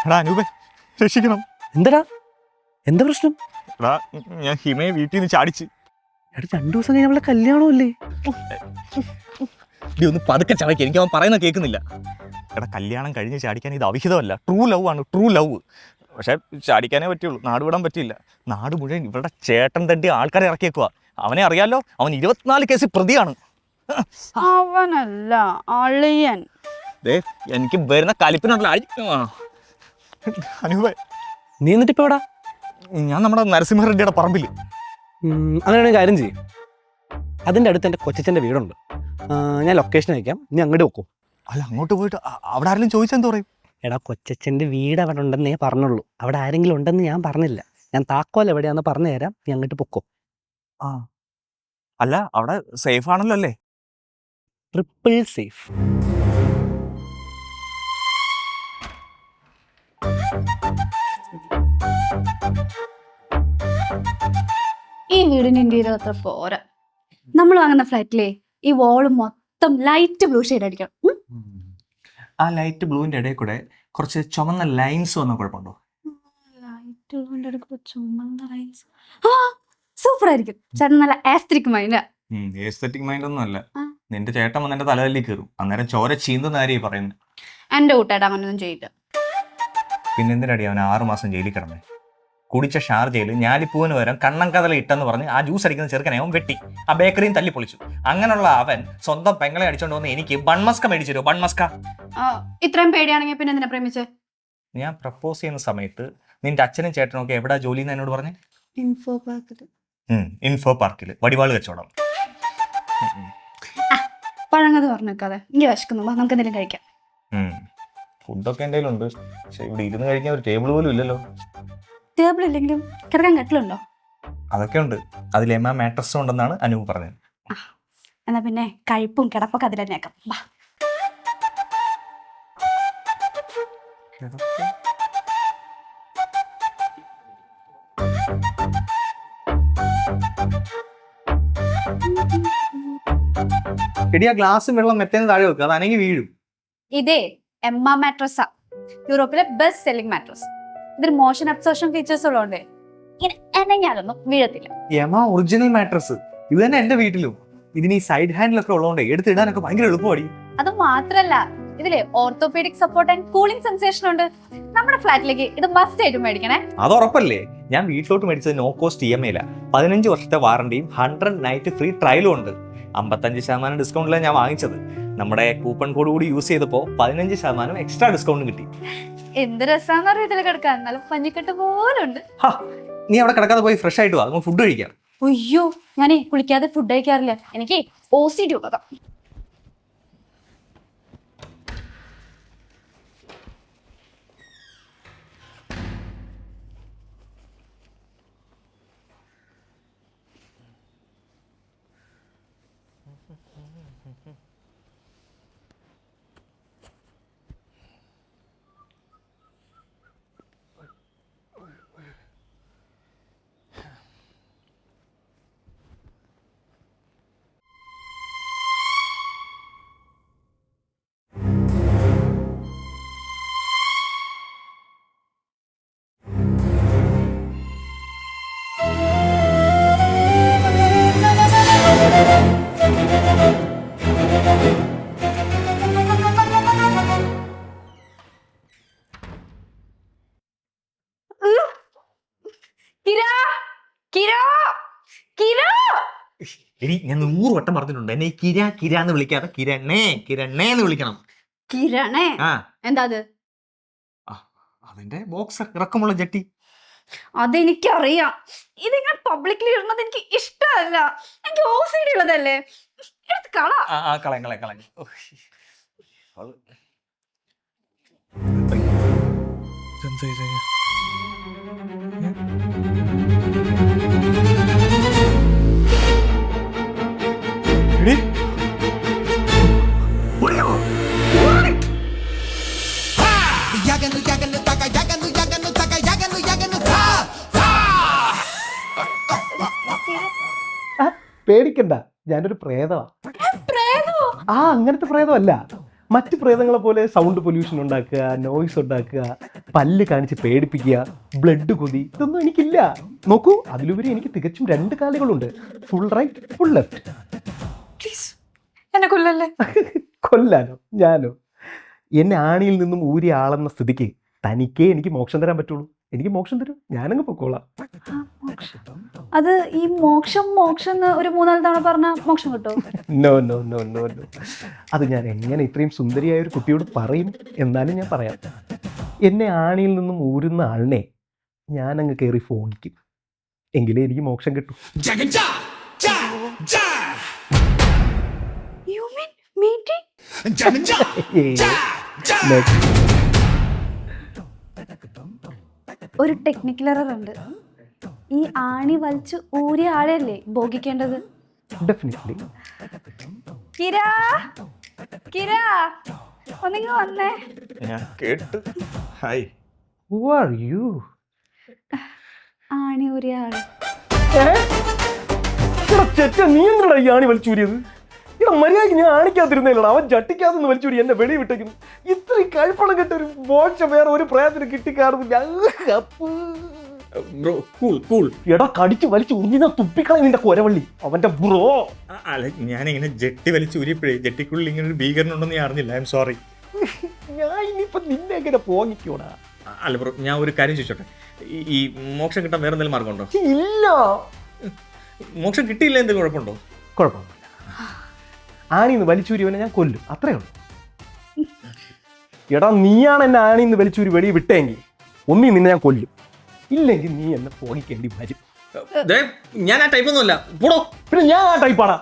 എടാ അനൂപേ, രക്ഷിക്കണം. എന്താടാ, എന്താ പ്രശ്നം? എടാ, ഞാൻ ഹിമയെ വീട്ടിൽ നിന്ന് ചാടിച്ച്. എടാ 2 ദിവസം കഴിഞ്ഞ അവളെ കല്യാണമല്ലേ? നീ ഒന്ന് പതുക്കെ ചവയ്ക്ക്, എനിക്ക് അവൻ പറയുന്ന കേൾക്കുന്നില്ല. എടാ, കല്യാണം കഴിഞ്ഞ് ചാടിക്കാൻ ഇത് അവിഹിതമല്ല, ട്രൂ ലവ് ആണ്, ട്രൂ ലവ്. പക്ഷേ ചാടിക്കാനേ പറ്റുള്ളൂ, നാട് വിടാൻ പറ്റില്ല. നാട് മുഴുവൻ ഇവരുടെ ചേട്ടൻ തണ്ടി ആൾക്കാരെ ഇറക്കിയേക്കുക. അവനെ അറിയാലോ, അവൻ 24 കേസിൽ പ്രതിയാണ്. അവനല്ല അളിയൻ. ദേ, എനിക്ക് വരുന്ന കലിപ്പിനുള്ള അനൂപേ, നീ എന്നിട്ട് ഇപ്പൊ എവിടാ? ഞാൻ നമ്മുടെ നരസിംഹറെഡ്ഡിയുടെ പറമ്പിൽ. അങ്ങനെയാണെങ്കിൽ കാര്യം ചെയ്യും, അതിൻ്റെ അടുത്ത് എൻ്റെ കൊച്ചച്ഛൻ്റെ വീടുണ്ട്. ഞാൻ ലൊക്കേഷൻ അയക്കാം, നീ അങ്ങോട്ട് വെക്കൂ. അല്ല, അങ്ങോട്ട് പോയിട്ട് അവിടെ ആരെങ്കിലും ചോദിച്ചെന്ത് പറയും? എടാ, കൊച്ചച്ഛൻ്റെ വീട് അവിടെ ഉണ്ടെന്നേ പറഞ്ഞുള്ളൂ. അവിടെ ആരെങ്കിലും ഉണ്ടെന്ന് ഞാൻ പറഞ്ഞില്ല. ഞാൻ താക്കോൽ എവിടെയാണെന്ന് പറഞ്ഞു തരാം, നീ അങ്ങോട്ട് പൊക്കോ. ആ, അല്ല, അവിടെ സേഫ് ആണല്ലോ അല്ലേ? Triple safe. ഈ വീടിന്റെ ഇന്റീരിയർ അത്ര പോരാ. നമ്മൾ വാങ്ങുന്ന ഫ്ലാറ്റിലെ ഈ വോള് മൊത്തം ലൈറ്റ് ബ്ലൂ ഷെയ്ഡ് അടിക്കണം. ആ ലൈറ്റ് ബ്ലൂവിന്റെ ഇടയിൽ കൂടെ കുറച്ച് ചുമന്ന ലൈൻസ് വന്ന കുഴപ്പമുണ്ടോ? സൂപ്പർ ആയിരിക്കും. ചേട്ടൻ നല്ല ആസ്ത്രിക് മൈൻഡ്. എസ്തെറ്റിക് മൈൻഡ് ഒന്നും അല്ല. നിന്റെ ചേട്ടൻ വന്ന് എന്റെ തലതല്ലി കയറും, അന്നേരം ചോര ചീന്തുന്ന കാര്യമായി പറയുന്നത്. എന്റെ കൂട്ടായിട്ട് അങ്ങനെയൊന്നും ചെയ്യില്ല. പിന്നെ എന്തിനടി അവൻ 6 മാസം ജയിലിൽ കിടന്നേ? കുടിച്ച ഷാർജയിൽ ഞാലിപ്പൂവിന് പകരം കണ്ണൻ കതല ഇട്ടെന്ന് പറഞ്ഞ് ആ ജ്യൂസ് അടിക്കുന്ന ചെറുക്കനെ അവൻ വെട്ടി, ആ ബേക്കറിയും തല്ലി പൊളിച്ചു. അങ്ങനെയുള്ള അവൻ സ്വന്തം പെങ്ങളെ അടിച്ചോണ്ട് വന്ന് എനിക്ക് ബൺമസ്ക മേടിച്ചു തരുമോ? ബൺമസ്ക. ഇത്രയും പേടിയാണെങ്കിൽ പിന്നെ എന്തിനാ പ്രേമിച്ചേ? ഞാൻ പ്രപ്പോസ് ചെയ്യുന്ന സമയത്ത് നിന്റെ അച്ഛനും ചേട്ടനും ഒക്കെ എവിടാ ജോലി എന്ന് എന്നോട് പറഞ്ഞേ? ഇൻഫോ പാർക്കിൽ വടിവാള് കച്ചവടം. പഴങ്ങത് പറഞ്ഞു വെക്കാതെ, എനിക്ക് വിശക്കുന്നു, നമുക്ക് എന്തെങ്കിലും കഴിക്കാം. ഫുഡൊക്കെ എൻ്റെ കയ്യിലുണ്ട്, പക്ഷെ ഇവിടെ ഇരുന്ന് കഴിക്കാൻ ഒരു ടേബിൾ പോലും ഇല്ലല്ലോ. ടേബിൾ ഇല്ലെങ്കിലും കിടക്കാൻ കട്ടിലുണ്ടോ? അതൊക്കെ ഉണ്ട്, അതിൽ എമ്മ മാട്രസും ഉണ്ടെന്നാണ് അനൂപ് പറഞ്ഞത്. എന്നാ പിന്നെ കഴിപ്പും കിടപ്പൊക്കെ അതിൽ തന്നെയാക്കാം. എടി, ആ ഗ്ലാസും വെള്ളം മെത്തേന്ന് താഴെ വെക്കുക, അതാണെങ്കിൽ വീഴും. ഇതേ എമ്മ മാട്രസാ, യൂറോപ്പിലെ ബെസ്റ്റ് സെല്ലിംഗ് മാട്രസ്. ഇതിൽ മോഷൻ അബ്സോർഷൻ ഫീച്ചേഴ്സ് ഉള്ളതുകൊണ്ട് ഇങ്ങനെ എനങ്ങാലൊന്നും വീഴത്തില്ല. എമ ഒറിജിനൽ മാട്രസ് ഇത് തന്നെ എന്റെ വീട്ടിലും. ഇതിന് ഈ സൈഡ് ഹാൻഡിലൊക്കെ ഉള്ളതുകൊണ്ട് എടുത്തിടാനൊക്കെ ഭയങ്കര എളുപ്പമാണ്. അത് മാത്രല്ല, ഇതിലെ orthopaedic support and cooling sensation ഉണ്ട്. നമ്മുടെ ഫ്ലാറ്റിലേക്ക് ഇത് മസ്റ്റ് ആയിട്ട് മേടിക്കണേ. അത് ഉറപ്പല്ലേ? ഞാൻ വീട്ടിലോട്ട് മേടിച്ചത് നോ കോസ്റ്റ് EMI ല. 15 വർഷത്തെ വാറണ്ടിയും 100 നൈറ്റ് ഫ്രീ ട്രയലും ഉണ്ട്. 55% ഡിസ്കൗണ്ടിലാണ് ഞാൻ വാങ്ങിച്ചത്. നമ്മുടെ കൂപ്പൺ കോഡ് കൂടി യൂസ് ചെയ്തപ്പോൾ 15% എക്സ്ട്രാ ഡിസ്കൗണ്ട് കിട്ടി. എന്ത് രസാന്ന് അറിയാം ഇതിൽ കിടക്കാൻ, നല്ല പഞ്ഞിക്കെട്ട് പോലുണ്ട്. നീ അവിടെ കിടക്കാതെ പോയി ഫ്രഷ് ആയിട്ട് വാ, നമുക്ക് ഫുഡ് കഴിക്കാം. അയ്യോ, ഞാനേ കുളിക്കാതെ ഫുഡ് കഴിക്കാറില്ല, എനിക്ക് OCD ഉള്ളതാ. എടി, ഞാൻ 100 വട്ടം പറഞ്ഞിട്ടുണ്ട്, എന്നെ കിരാന്ന് വിളിക്കാതെ കിരണേന്ന് വിളിക്കണം. കിരണേ? എന്താ അത്? അതിന്റെ ബോക്സ് ഇറക്കമുള്ള ജട്ടി. അതെനിക്കറിയാം. ഇതിങ്ങനെ പബ്ലിക്കിൽ ഇടുന്നത് എനിക്ക് ഇഷ്ടമല്ല. എനിക്ക് OCD ഉള്ളതല്ലേ. എടുത്ത് കളയാം. പേടിക്കണ്ട, ഞാനൊരു പ്രേതമാണ്. അങ്ങനത്തെ പ്രേതമല്ല. മറ്റ് പ്രേതങ്ങളെ പോലെ സൗണ്ട് പൊല്യൂഷൻ ഉണ്ടാക്കുക, നോയ്സ് ഉണ്ടാക്കുക, പല്ല് കാണിച്ച് പേടിപ്പിക്കുക, ബ്ലഡ് കൊതി, ഇതൊന്നും എനിക്കില്ല. നോക്കൂ, അതിലുപരി എനിക്ക് തികച്ചും 2 കാലുകളുണ്ട്, full right full left. Please എന്നെ കൊല്ലല്ലേ. കൊല്ലാനോ? ഞാനോ? എന്നെ ആണിയിൽ നിന്നും ഊരിയ ആളെന്ന സ്ഥിതിക്ക് തനിക്കേ എനിക്ക് മോക്ഷം തരാൻ പറ്റുള്ളൂ. എനിക്ക് മോക്ഷം തരും, ഞാനങ്ങ് പൊക്കോളാം. അത് ഈ മോക്ഷം എന്ന് ഒരു 3-4 തവണ പറഞ്ഞ മോക്ഷം കിട്ടുമോ? No no no no no. അത് ഞാൻ എങ്ങനെ ഇത്രയും സുന്ദരിയായ ഒരു കുട്ടിയോട് പറയും? എന്നാലും ഞാൻ പറയാം. എന്നെ ആണിയിൽ നിന്നും ഊരുന്ന ആളിനെ ഞാനങ്ങ് കയറി ഫോണിക്കും, എങ്കിലേ എനിക്ക് മോക്ഷം കിട്ടും. You mean meeting? ഒരു ടെക്നിക്കൽ എറർ ഉണ്ട്. ഈ ആണി വലിച്ച് ഊരിയ ആളെയല്ലേ ഭോഗിക്കേണ്ടത്? ഡെഫിനറ്റ്ലി. കിരാ കിരാ ഒന്നിങ്ങ് വന്നേ. ഞാൻ കേട്ട്. ഹായ്. Who are you? ആണി ഊരിയ ആള്. നീ എന്തിനാ ഈ ആണി വലിച്ചൂരിയത്? ഇവിടെ മര്യാദയ്ക്ക് ഞാൻ ആണിക്കാതിരുന്നില്ലടാ, അവൻ ചട്ടിക്കാതെന്ന് വലിച്ചൂരി എന്നെ വെളി വിട്ടേക്കുന്നു. ഇത്രയും കഴിപ്പണം കെട്ട ഒരു മോശം വേറെ ഒരു പ്രയത്നം കിട്ടിക്കാറുന്നില്ല. എടാ കടിച്ച് വലിച്ചു ഉങ്ങിന തുപ്പിക്കളയും നിന്റെ കൊരവള്ളി അവന്റെ ബ്രോ. അല്ല, ഞാനിങ്ങനെ ജെട്ടി വലിച്ച് ഊരിയപ്പോഴേ ജെട്ടിക്കുള്ളിൽ ഇങ്ങനെ ഒരു ഭീകരനുണ്ടെന്ന് ഞാൻ അറിഞ്ഞില്ല. I am sorry. ഞാൻ ഇനിയിപ്പൊ നിന്നെ എങ്ങനെ പോങ്ങിക്കോടാ? അല്ല ബ്രോ, ഞാൻ ഒരു കാര്യം ചോദിച്ചോട്ടെ, ഈ മോക്ഷം കിട്ടാൻ വേറെ എന്തെങ്കിലും മാർഗമുണ്ടോ? ഇല്ല. മോക്ഷം കിട്ടിയില്ല, എന്തെങ്കിലും കുഴപ്പമുണ്ടോ? കുഴപ്പമില്ല. ആണിന്ന് വലിച്ചൂരിവനെ ഞാൻ കൊല്ലും, അത്രേ ഉള്ളൂ. എടാ നീയാണ് എന്നെ ആണിന്ന് വലിച്ചൂരി വെളിയിൽ വിട്ടെങ്കിൽ ഒന്നീ നിന്നെ ഞാൻ കൊല്ലും, ഇല്ലെങ്കിൽ നീ എന്നെ പോകിക്കേണ്ടി വരും. ഞാൻ ആ ടൈപ്പൊന്നുമല്ല. പോടോ. പിന്നെ ഞാൻ ആ ടൈപ്പാടാ.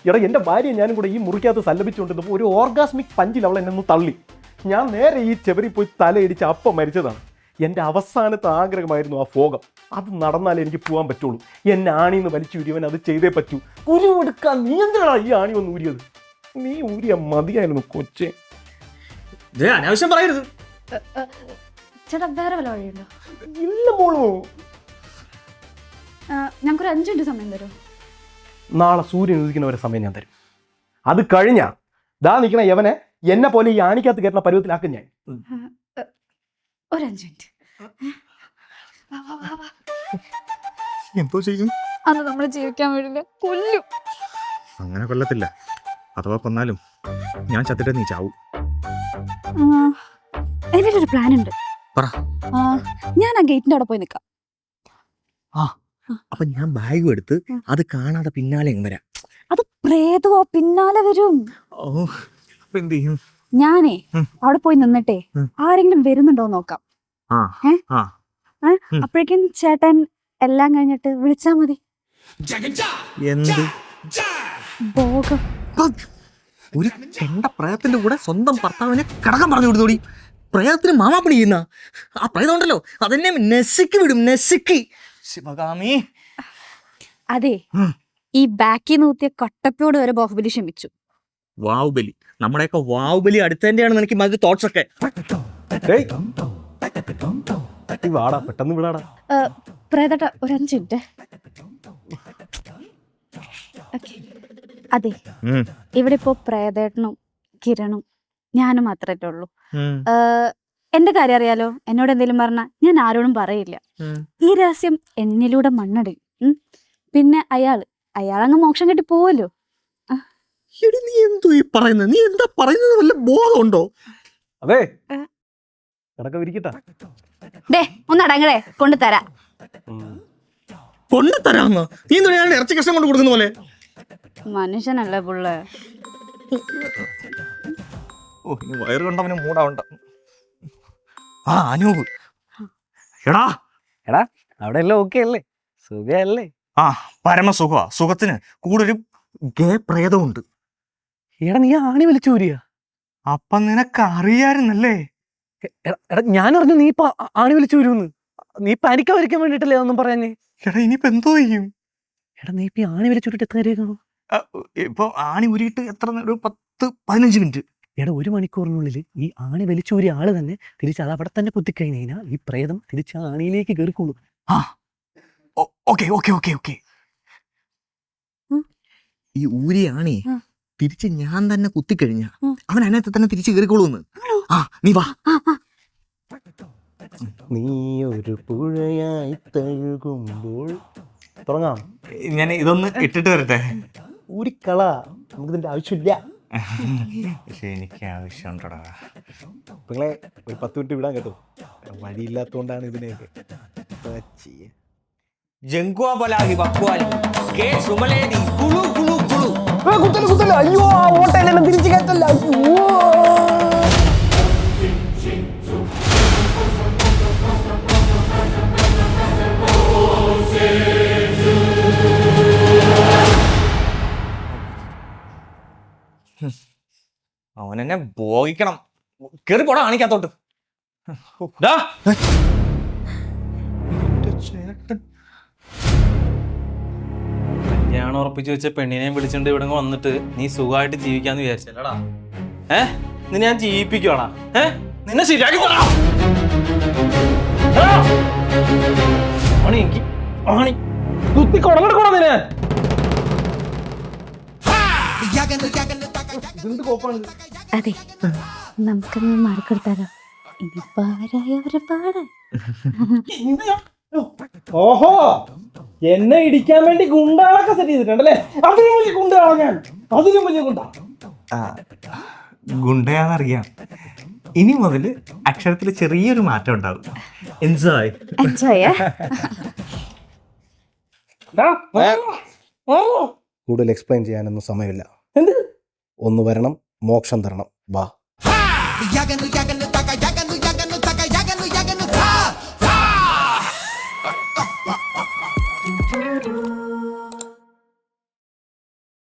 എടാ എൻ്റെ ഭാര്യ ഞാനും കൂടെ ഈ മുറിക്കകത്ത് സല്ലപിച്ചുകൊണ്ടിരുന്നപ്പോൾ ഒരു ഓർഗാസ്മിക് പഞ്ചിൽ അവൾ എന്നെ ഒന്ന് തള്ളി. ഞാൻ നേരെ ഈ ചെവരി പോയി തലയിടിച്ച് അപ്പം മരിച്ചതാണ്. എൻ്റെ അവസാനത്തെ ആഗ്രഹമായിരുന്നു ആ ഭോഗം. അത് നടന്നാലേ എനിക്ക് പോകാൻ പറ്റുള്ളൂ. എന്നെ ആണിന്ന് വലിച്ചൂരിയവൻ അത് ചെയ്തേ പറ്റൂ. ഉരുവെടുക്കാൻ നീ എന്തിനാ ഈ ആണി ഒന്ന് ഊരിയത്? നീ ഊരിയ മതിയായിരുന്നു കൊച്ചേ. അനാവശ്യം പറയരുത്. ചേട്ടാ വേറെ വല്ല വഴിയുണ്ടോ? ഇല്ല മോളോ. ഞങ്ങൾക്കൊരു 5 മിനിറ്റ് സമയം തരും. നാളെ സൂര്യൻ ഉദിക്കുന്ന വരെ സമയം ഞാൻ തരും. അത് കഴിഞ്ഞാ ദാ നിൽക്കണ യവനെ എന്നെ പോലെ ഈ ആണിക്കകത്ത് കയറ്റുന്ന പരുവത്തിലാക്കും ഞാൻ. ഒരു 5 മിനിറ്റ്. എന്തോ ചെയ്യും? അത് നമ്മൾ ജീവിക്കാൻ വേണ്ടില്ല, കൊല്ലും. അങ്ങനെ കൊല്ലത്തില്ല. അഥവാ കൊന്നാലും ഞാൻ ചത്തിട്ട് നീ ചാവും. എൻ്റെ ഒരു പ്ലാൻ ഉണ്ട്. പറ. ഞാൻ ആ ഗേറ്റിന്റെ അവിടെ പോയി നിൽക്കാം. അപ്പൊ ഞാൻ ബാഗും എടുത്ത് അത് കാണാതെ പിന്നാലെ വരാം. അത് പ്രേതവോ പിന്നാലെ വരും. അപ്പൊ എന്ത് ചെയ്യും? ഞാനേ അവിടെ പോയി നിന്നിട്ടേ ആരെങ്കിലും വരുന്നുണ്ടോ നോക്കാം. അപ്പോഴേക്കും ചേട്ടൻ എല്ലാം കഴിഞ്ഞിട്ട് വിളിച്ചാ മതി. എന്ത് ഭോഗം? ഒരു ചെണ്ട പ്രേതത്തിന്റെ കൂടെ സ്വന്തം ഭർത്താവിനെ കടകം പറഞ്ഞു വിടുന്നോടി. പ്രേതത്തിന് മാമാപ്പണി ചെയ്യുന്ന ആ പ്രേതം ഉണ്ടല്ലോ, അതെന്നെ നെസിക്ക് വിടും. നെസിക്ക്. ശിവകാമി. അതെ, ഈ ബാക്കി നൂത്തിയ കട്ടപ്പോട് വരെ ബാഹുബലി ക്ഷമിച്ചു. വാവുബലി, നമ്മുടെയൊക്കെ വാവുബലി അടുത്തതിന്റെയാണെന്ന് എനിക്ക് മറ്റു തോട്ട്സ് ഒക്കെ. വാടാ, പെട്ടെന്ന് വിടാടാ. പ്രേതട്ട ഒരു 5 മിനിറ്റ്. അതെ, ഇവിടെ ഇപ്പോ പ്രേതേട്ടനും കിരണും ഞാനും മാത്രമേ ഉള്ളൂ. എന്റെ കാര്യം അറിയാലോ. എന്നോട് എന്തെങ്കിലും പറഞ്ഞാൽ ഞാൻ ആരോടും പറയില്ല. ഈ രഹസ്യം എന്നിലൂടെ മണ്ണടിയും. പിന്നെ അയാളങ്ങ് മോക്ഷം കെട്ടി പോവല്ലോ. നീ എന്തോ ഈ പറയുന്നത്? നീ എന്താ പറയുന്നത്? വല്ല ബോധമുണ്ടോ? അതെ, കിടക്ക വിരിക്കട്ടാ. ഒന്ന് അടങ്ങടേ, കൊണ്ടുതരാ. കൊണ്ടുതരാന്നോ? നീ എന്താ ഞാൻ ഇറച്ചി കഷ്ണം കൊണ്ട് കൊടുക്കുന്ന പോലെ? മനുഷ്യനല്ലേ പുള്ള. വയറ് കണ്ടവന് മൂടാവണ്ട. അനൂപ്, എടാ എടാ അവിടെ എല്ലാം ഓക്കെ അല്ലേ? സുഖല്ലേ? പരമസുഖ. സുഖത്തിന് കൂടെ ഒരു ഗേ പ്രേതമുണ്ട്. എടാ നീ ആണി വലിച്ചൂരിയ? അപ്പൊ നിനക്ക് അറിയായിരുന്നല്ലേ? എടാ ഞാൻ അറിഞ്ഞു നീ ഇപ്പൊ ആണി വലിച്ചൂരുന്ന്. നീ പനിക്കാതിരിക്കാൻ വേണ്ടിട്ടല്ലേ അതൊന്നും പറയാഞ്ഞേ? എടാ ഇനിയിപ്പോ എന്തോ ചെയ്യും? എടാ നീ ഇപ്പൊ ആണി വലിച്ചൂരിട്ട് എത്ര നേരം കാണും? ഇപ്പൊ ആണി ഉരുയിട്ട് എത്ര? ഒരു 10-15 മിനിറ്റ്. എടാ 1 മണിക്കൂറിനുള്ളിൽ ഈ ആണി വലിച്ചൂരിയ ആള് തന്നെ തിരിച്ച് അത് അവിടെ തന്നെ കുത്തിക്കഴിഞ്ഞ് കഴിഞ്ഞാൽ ഈ പ്രേതം തിരിച്ച് ആ ആണിയിലേക്ക് കയറിക്കോളൂ. ഓക്കെ. ഈ ഊരിയാണി തിരിച്ച് ഞാൻ തന്നെ കുത്തിക്കഴിഞ്ഞ അവൻ അതിനകത്ത് തന്നെ തിരിച്ച് കയറിക്കോളൂന്ന്. നീ വാ. നീ ഒരു പുഴയായി തഴുകുമ്പോൾ തുടങ്ങാം. ഞാൻ ഇതൊന്ന് ഇട്ടിട്ട് വരട്ടെ. ഊരിക്കള, നമുക്കിതിൻ്റെ ആവശ്യമില്ല. പക്ഷെ എനിക്ക് ആവശ്യമുണ്ടടാ. നിങ്ങളെ ഒരു 10 മിനിറ്റ് വിടാൻ കേട്ടോ, വഴിയില്ലാത്തതുകൊണ്ടാണ് ഇതിനെയൊക്കെ. ജങ്കുവാ ബലാഹി ബക്വാലി കെ സുമലേദി കുളു കുളു കുളു. കുത്തല അയ്യോ, ഓട്ടയിലെല്ലാം തിരിച്ചു കയറ്റല്ല. അവനെന്നെ ബോഗിക്കണം. കേറി പോടാ കാണിക്കാത്തോട്ട്. കല്യാണം ഉറപ്പിച്ചു വെച്ച പെണ്ണിനെയും വിളിച്ചിട്ട് ഇവിടെ വന്നിട്ട് നീ സുഖമായിട്ട് ജീവിക്കാന്ന് വിചാരിച്ചല്ലടാ. നിന്നെ ഞാൻ ജീവിപ്പിക്കുവാടാ. നിന്നെ ശരിയാക്കി തരാം. എനിക്ക് കുത്തി കൊടലെടുക്കണോ നിന്നെ? അതെ, നമുക്കൊന്ന് മാറിക്കൊടുത്താലോ? ഇനിയിപ്പോ അവരായവരെ പാടാൻ. ഓഹോ, എന്നെ ഇടിക്കാൻ വേണ്ടി ഗുണ്ടകളൊക്കെ സെറ്റ് ചെയ്തിട്ടുണ്ടല്ലേ? അതിലും വലിയ ഗുണ്ടയാണോ ഞാൻ? അതിലും വലിയ ഗുണ്ട. ഗുണ്ടയാന്നറിയാം. ഇനി മുതൽ അക്ഷരത്തിൽ ചെറിയൊരു മാറ്റം ഉണ്ടാവും. എൻജോയ്. കൂടുതൽ എക്സ്പ്ലെയിൻ ചെയ്യാനൊന്നും സമയമില്ല. ഒന്ന് വരണം, മോക്ഷം തരണം. വാ.